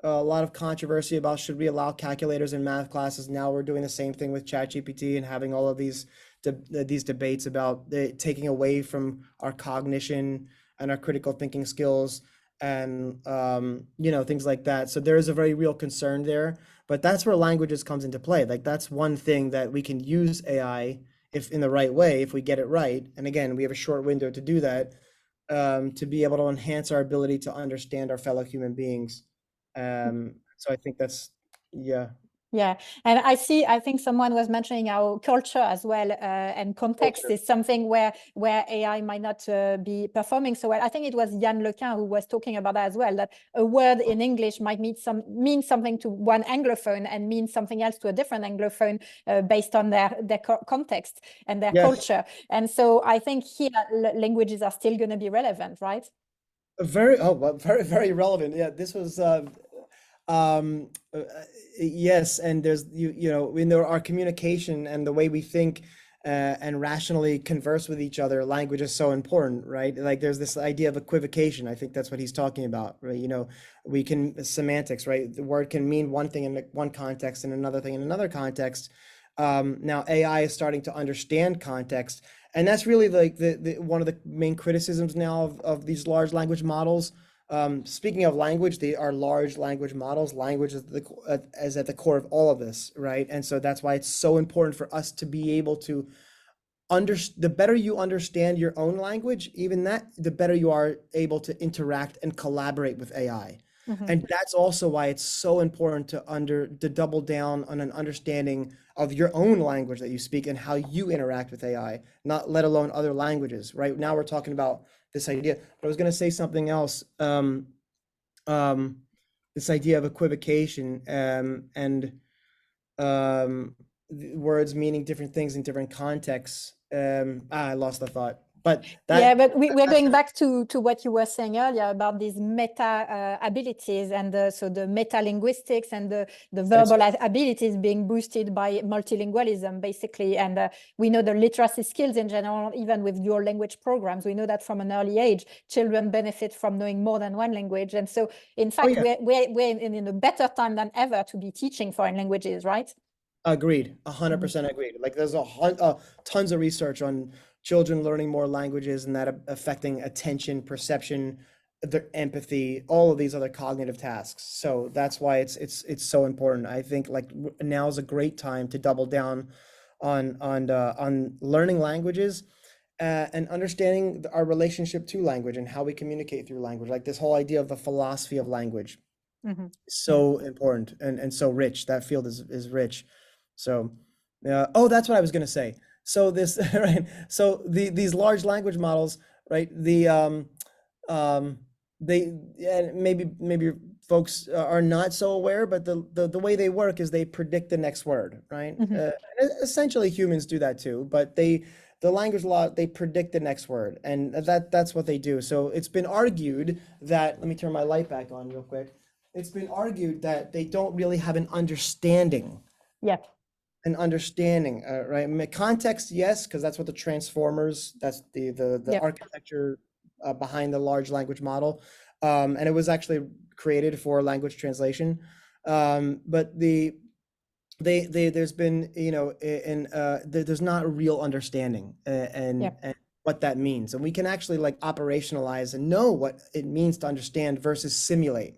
a lot of controversy about should we allow calculators in math classes. Now we're doing the same thing with ChatGPT and having all of these debates about taking away from our cognition and our critical thinking skills, and things like that. So there is a very real concern there, but that's where languages comes into play. Like, that's one thing that we can use AI, if in the right way, if we get it right. And again, we have a short window to do that, to be able to enhance our ability to understand our fellow human beings. So I think that's, yeah. Yeah, and I think someone was mentioning our culture as well, and context is something where AI might not be performing so well. I think it was Yann Lequin who was talking about that as well, that a word in English might mean something to one Anglophone and mean something else to a different Anglophone, based on their context and their culture. And so I think here languages are still going to be relevant, right? Very very relevant. Yeah, this was um uh, yes, and there's in our communication and the way we think and rationally converse with each other, language is so important, right? Like, there's this idea of equivocation. I think that's what he's talking about, right? We can semantics, right? The word can mean one thing in one context and another thing in another context. Now AI is starting to understand context, and that's really like the one of the main criticisms now of these large language models. Speaking of language, they are large language models. Language is at the core of all of this, right? And so that's why it's so important for us to be able to the better you understand your own language, even the better you are able to interact and collaborate with AI. And that's also why it's so important to double down on an understanding of your own language that you speak and how you interact with AI, not let alone other languages. Right now we're talking about this idea, but I was going to say something else. This idea of equivocation, and words meaning different things in different contexts. I lost the thought. But but we're going back to what you were saying earlier about these meta abilities, and so the meta linguistics and the verbal abilities being boosted by multilingualism, basically. And we know the literacy skills in general, even with dual language programs, we know that from an early age, children benefit from knowing more than one language. And so, in fact, we're in a better time than ever to be teaching foreign languages, right? Agreed, 100% agreed. Like, there's tons of research on children learning more languages and that affecting attention, perception, their empathy, all of these other cognitive tasks. So that's why it's so important. I think, like, now is a great time to double down on learning languages, and understanding our relationship to language and how we communicate through language. Like, this whole idea of the philosophy of language, so important and so rich. That field is rich. So, that's what I was going to say. So this, right? So these large language models, right? They and maybe folks are not so aware, but the way they work is they predict the next word, right? And essentially humans do that too, but the language law, they predict the next word, and that's what they do. So it's been argued that, let me turn my light back on real quick. It's been argued that they don't really have an understanding. An understanding, right? Context, yes, because that's what the transformers, that's the architecture behind the large language model, and it was actually created for language translation. But there's been, there's not a real understanding, and what that means, and we can actually, like, operationalize and know what it means to understand versus simulate.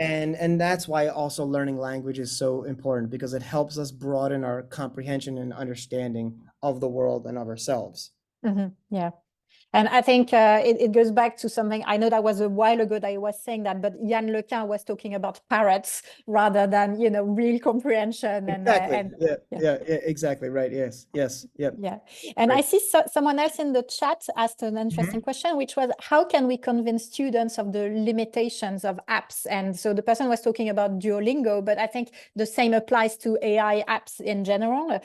And that's why also learning language is so important, because it helps us broaden our comprehension and understanding of the world and of ourselves. Yeah. And I think it goes back to something, I know that was a while ago that I was saying that, but Yann Lequin was talking about parrots rather than, real comprehension. Exactly. And Yeah, exactly. Right. Yes. Yep. Yeah. And Right. I see someone else in the chat asked an interesting question, which was, how can we convince students of the limitations of apps? And so the person was talking about Duolingo, but I think the same applies to AI apps in general,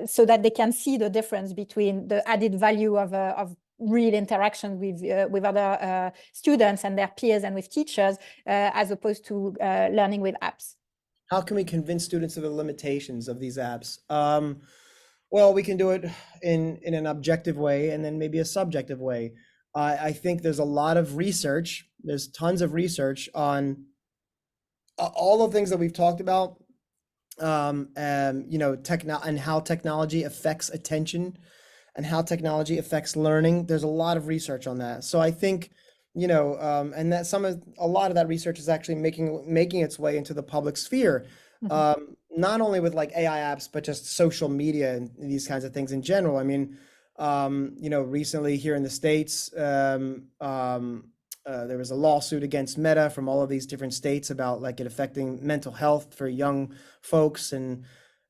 so that they can see the difference between the added value of real interaction with other students and their peers and with teachers, as opposed to learning with apps. How can we convince students of the limitations of these apps? Well, we can do it in an objective way and then maybe a subjective way. I think there's a lot of research. There's tons of research on all the things that we've talked about, and how technology affects attention and how technology affects learning. There's a lot of research on that. So I think, and that a lot of that research is actually making its way into the public sphere. Not only with like AI apps, but just social media and these kinds of things in general. I mean, recently here in the States, there was a lawsuit against Meta from all of these different states about like it affecting mental health for young folks, and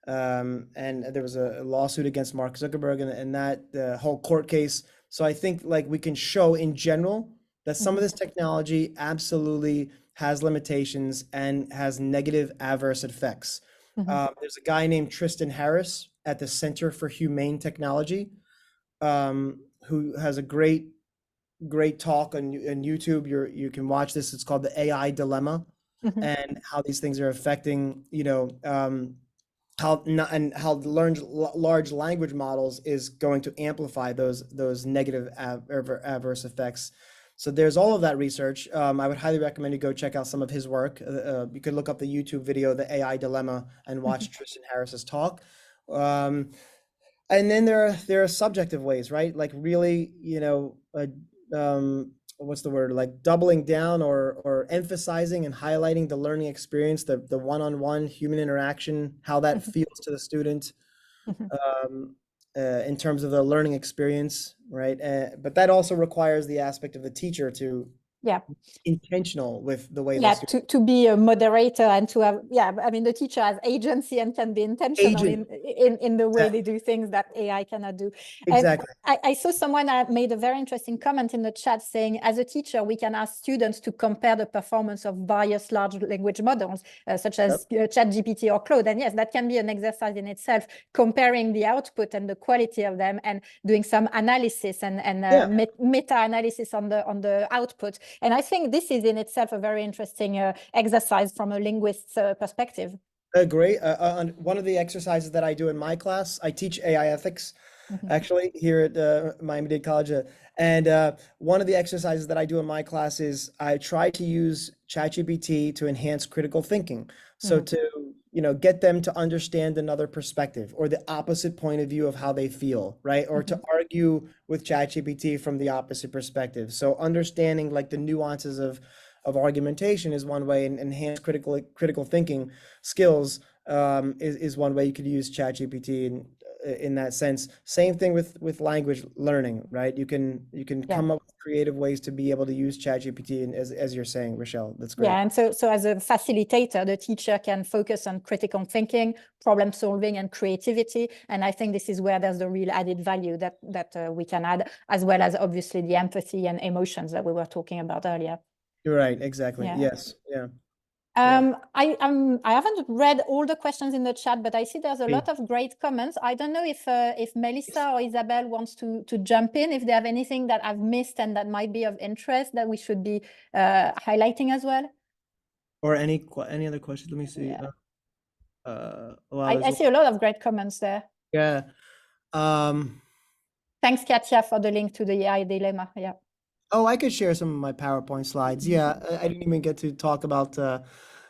there was a lawsuit against Mark Zuckerberg, and that the whole court case. So I think like we can show in general that some of this technology absolutely has limitations and has negative adverse effects. There's a guy named Tristan Harris at the Center for Humane Technology, who has a great talk on YouTube. You can watch this. It's called the AI Dilemma, and how these things are affecting, how large language models is going to amplify those negative adverse effects. So there's all of that research. I would highly recommend you go check out some of his work. You could look up the YouTube video, The AI Dilemma, and watch Tristan Harris's talk. And then there are subjective ways, right? Like really, what's the word? Like doubling down or emphasizing and highlighting the learning experience, the one-on-one human interaction, how that feels to the student. In terms of the learning experience, right? But that also requires the aspect of the teacher to intentional with the way to be a moderator and to have I mean the teacher has agency and can be intentional in the way they do things that AI cannot do. Exactly. And I saw someone made a very interesting comment in the chat saying, as a teacher, we can ask students to compare the performance of various large language models, such as ChatGPT or Claude. And yes, that can be an exercise in itself, comparing the output and the quality of them and doing some analysis and meta-analysis on the output. And I think this is in itself a very interesting exercise from a linguist's perspective. Great. One of the exercises that I do in my class, I teach AI ethics, actually, here at Miami Dade College. And one of the exercises that I do in my class is I try to use ChatGPT to enhance critical thinking. So to, get them to understand another perspective or the opposite point of view of how they feel, right? Or to argue with ChatGPT from the opposite perspective. So understanding like the nuances of argumentation is one way, and enhance critical thinking skills is one way you could use ChatGPT in that sense. Same thing with language learning, right? You can come up with creative ways to be able to use ChatGPT, and as you're saying, Rachel, that's great. Yeah, and so as a facilitator, the teacher can focus on critical thinking, problem solving, and creativity. And I think this is where there's the real added value that we can add, as well as obviously the empathy and emotions that we were talking about earlier. You're right. Exactly. Yeah. Yes. Yeah. I haven't read all the questions in the chat, but I see there's a lot of great comments. I don't know if Melissa or Isabel wants to jump in, if they have anything that I've missed and that might be of interest that we should be highlighting as well. Or any other questions? Let me see. Yeah. Wow, I see a lot of great comments there. Yeah. Thanks, Katia, for the link to the AI dilemma. Yeah. Oh, I could share some of my PowerPoint slides. Yeah, I didn't even get to talk about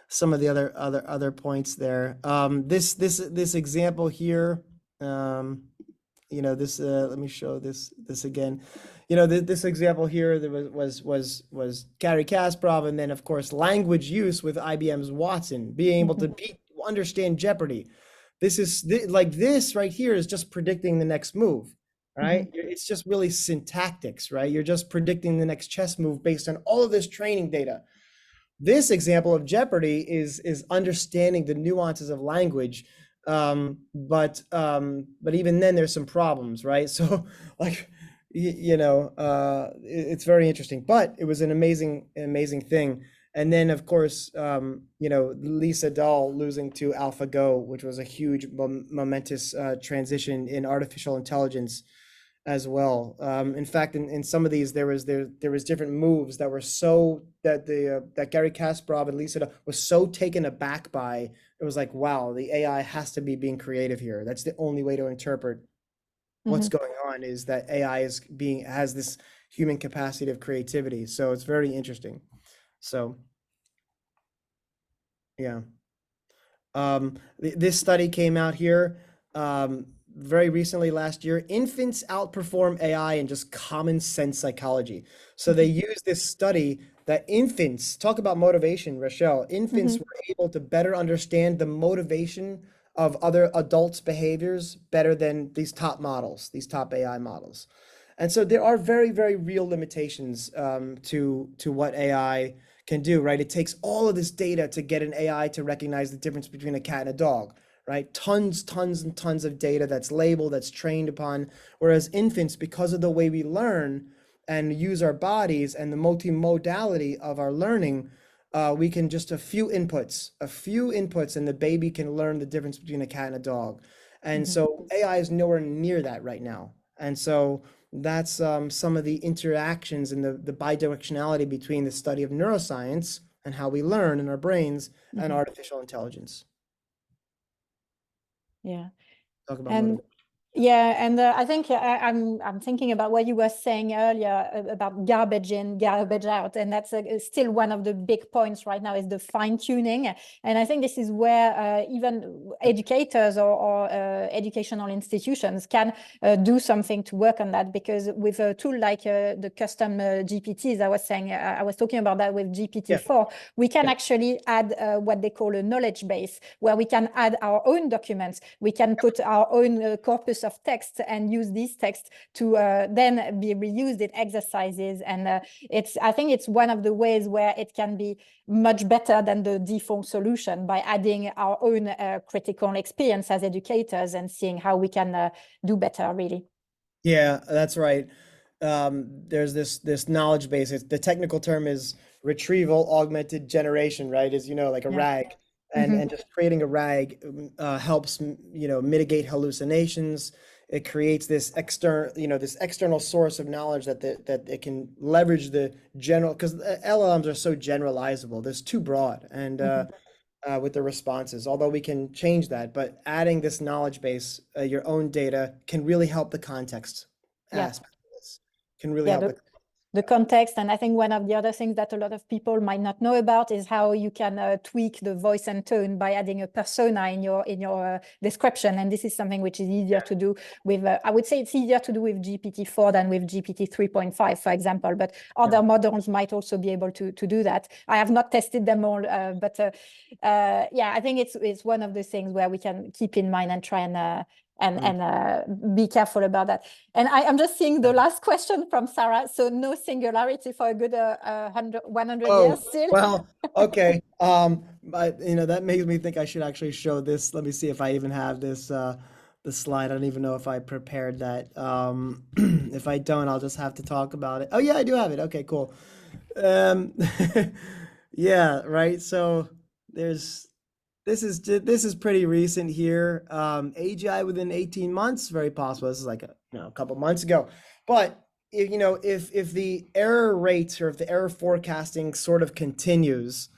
some of the other points there. This example here, this let me show this again. This example here that was Gary Kasparov, and then of course language use with IBM's Watson, being able to understand Jeopardy. This right here is just predicting the next move. right? It's just really syntactics, right? You're just predicting the next chess move based on all of this training data. This example of Jeopardy is understanding the nuances of language, but even then there's some problems, right? So like it's very interesting, but it was an amazing thing. And then of course Lisa Dahl losing to AlphaGo, which was a huge momentous transition in artificial intelligence as well. In fact, in some of these, there was different moves that were that Gary Kasparov and Lisa was so taken aback by. It was like, wow, the AI has to be being creative here. That's the only way to interpret what's going on, is that AI has this human capacity of creativity. So it's very interesting. So yeah. This study came out here very recently last year. Infants outperform AI in just common sense psychology. So they used this study that infants, talk about motivation, Rachel, infants were able to better understand the motivation of other adults' behaviors better than these top AI models. And so there are very, very real limitations to what AI can do, right? It takes all of this data to get an AI to recognize the difference between a cat and a dog, right? Tons and tons of data that's labeled, that's trained upon. Whereas infants, because of the way we learn and use our bodies and the multimodality of our learning, we can just a few inputs, and the baby can learn the difference between a cat and a dog. And so AI is nowhere near that right now. And so that's some of the interactions and the bidirectionality between the study of neuroscience and how we learn in our brains and artificial intelligence. Yeah. Talk about And motivation. yeah, and I think I'm thinking about what you were saying earlier about garbage in, garbage out, and that's still one of the big points right now, is the fine tuning. And I think this is where even educators or educational institutions can do something to work on that, because with a tool like the custom GPTs, I was talking about that with GPT-4, we can actually add what they call a knowledge base, where we can add our own documents, we can put our own corpus of text and use these texts to then be reused in exercises. And I think it's one of the ways where it can be much better than the default solution, by adding our own critical experience as educators and seeing how we can do better, really. Yeah, that's right. There's this knowledge base. The technical term is retrieval augmented generation, right? As you know, like a RAG. And just creating a RAG helps mitigate hallucinations. It creates this external source of knowledge that it can leverage the general, because LLMs are so generalizable. There's too broad and with the responses. Although we can change that, but adding this knowledge base, your own data, can really help the context aspect of this. Can really help the context. And I think one of the other things that a lot of people might not know about is how you can tweak the voice and tone by adding a persona in your description. And this is something which is easier to do with, I would say it's easier to do with GPT-4 than with GPT 3.5, for example, but other models might also be able to do that. I have not tested them all, but I think it's one of the things where we can keep in mind and try and be careful about that. And I'm just seeing the last question from Sarah. So no singularity for a good 100 years still. Well, okay. But that makes me think I should actually show this. Let me see if I even have this the slide. I don't even know if I prepared that. If I don't, I'll just have to talk about it. Oh yeah, I do have it. Okay, cool. Yeah, right. So this is pretty recent here. AGI within 18 months, very possible. This is like a couple months ago. But if the error rates, or if the error forecasting sort of continues,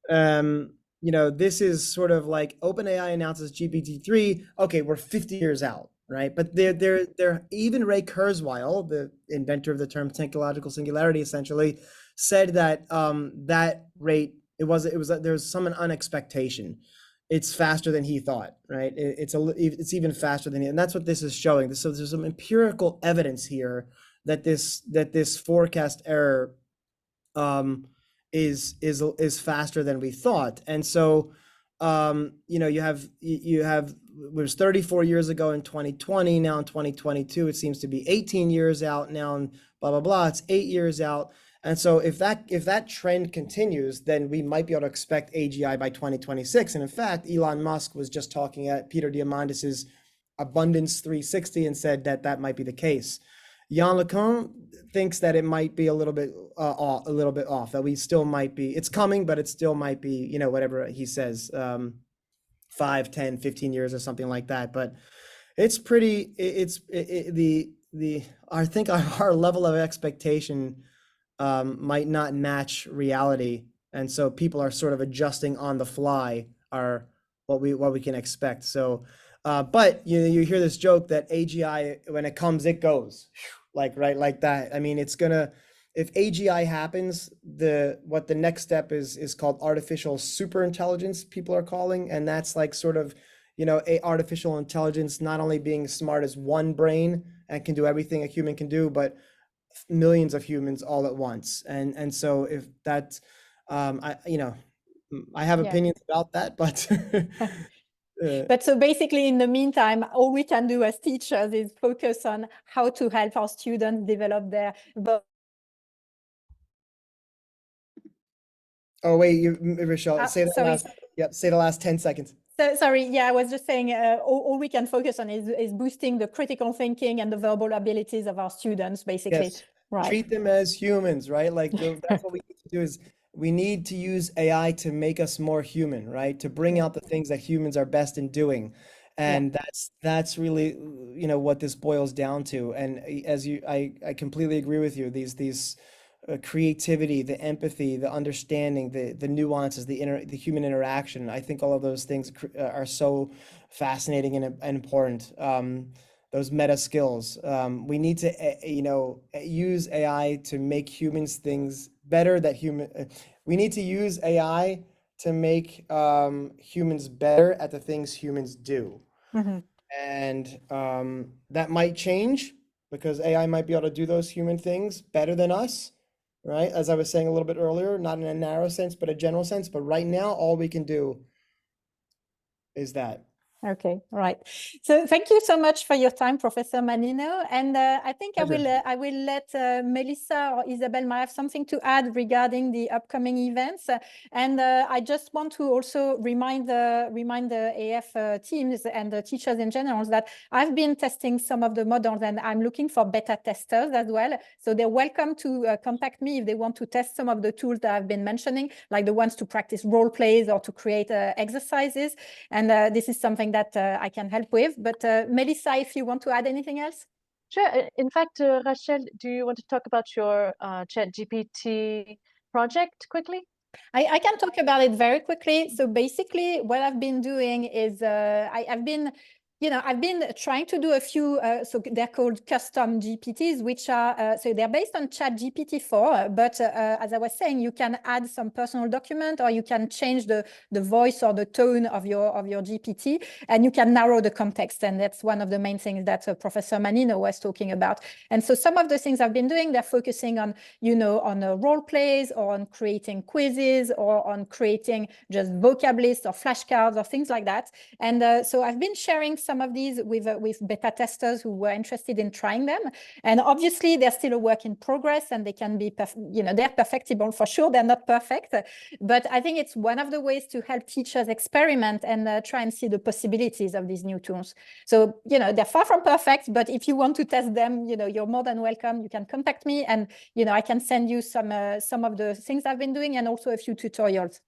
this is sort of like OpenAI announces GPT-3. Okay, we're 50 years out, right? But they're even Ray Kurzweil, the inventor of the term technological singularity, essentially said that that rate, there was some unexpectation. It's faster than he thought, right? It's even faster than and that's what this is showing. So there's some empirical evidence here that this forecast error is faster than we thought. And so it was 34 years ago in 2020. Now in 2022, it seems to be 18 years out now, and blah blah blah. It's 8 years out. And so if that trend continues, then we might be able to expect AGI by 2026. And in fact, Elon Musk was just talking at Peter Diamandis's Abundance 360 and said that might be the case. Yann LeCun thinks that it might be a little bit off, that we still might be, it's coming, but it still might be, whatever he says, 5, 10, 15 years or something like that. But it's pretty, I think our level of expectation might not match reality, and so people are sort of adjusting on the fly what we can expect. So but you hear this joke that AGI, when it comes, it goes, like that. I mean, it's gonna, if AGI happens, what the next step is called artificial superintelligence, people are calling, and that's like sort of artificial intelligence not only being smart as one brain and can do everything a human can do, but millions of humans all at once. And so if that, I have opinions about that, but but so basically, in the meantime, all we can do as teachers is focus on how to help our students develop their. Oh wait, Rachel, say sorry. Say the last 10 seconds. So, sorry, yeah, I was just saying all we can focus on is boosting the critical thinking and the verbal abilities of our students, basically. Yes. Right. Treat them as humans, right? Like that's what we need to do, is we need to use AI to make us more human, right? To bring out the things that humans are best in doing. And that's really, what this boils down to. And as I completely agree with you. These creativity, the empathy, the understanding, the nuances, the human interaction. I think all of those things are so fascinating and important. Those meta skills. We need to, use AI to make humans things better. We need to use AI to make humans better at the things humans do. Mm-hmm. And that might change, because AI might be able to do those human things better than us, right? As I was saying a little bit earlier, not in a narrow sense, but a general sense. But right now, all we can do is that. Okay, right. So thank you so much for your time, Professor Mannino. And I think I will let Melissa or Isabel might have something to add regarding the upcoming events. And I just want to also remind the AF teams and the teachers in general that I've been testing some of the models, and I'm looking for beta testers as well. So they're welcome to contact me if they want to test some of the tools that I've been mentioning, like the ones to practice role plays or to create exercises. And this is something that I can help with. But Melissa, if you want to add anything else? Sure. In fact, Rachel, do you want to talk about your ChatGPT project quickly? I can talk about it very quickly. So basically, what I've been doing is I've been trying to do a few, so they're called custom GPTs, which are, so they're based on ChatGPT-4, but as I was saying, you can add some personal document, or you can change the voice or the tone of your GPT, and you can narrow the context. And that's one of the main things that Professor Mannino was talking about. And so some of the things I've been doing, they're focusing on, on role plays, or on creating quizzes, or on creating just vocab lists or flashcards or things like that. And so I've been sharing some of these with beta testers who were interested in trying them. And obviously, they're still a work in progress, and they can be, they're perfectible for sure. They're not perfect, but I think it's one of the ways to help teachers experiment and try and see the possibilities of these new tools. So, they're far from perfect, but if you want to test them, you're more than welcome. You can contact me, and, I can send you some of the things I've been doing, and also a few tutorials.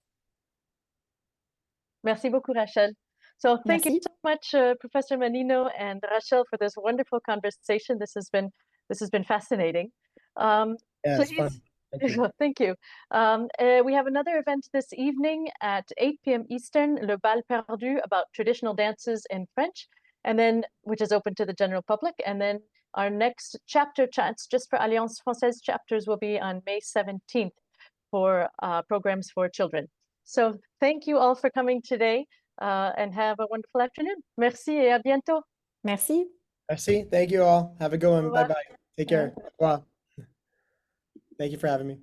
Merci beaucoup, Rachel. So thank you so much, Professor Mannino and Rachel, for this wonderful conversation. This has been fascinating. Yeah, it's fun. Thank you. We have another event this evening at 8 p.m. Eastern, Le Bal Perdu, about traditional dances in French, and then, which is open to the general public. And then our next chapter chats just for Alliance Française chapters will be on May 17th for programs for children. So thank you all for coming today, and have a wonderful afternoon. Merci et à bientôt. Merci. Merci. Thank you all. Have a good one. Bye-bye. Take care. Wow. Thank you for having me.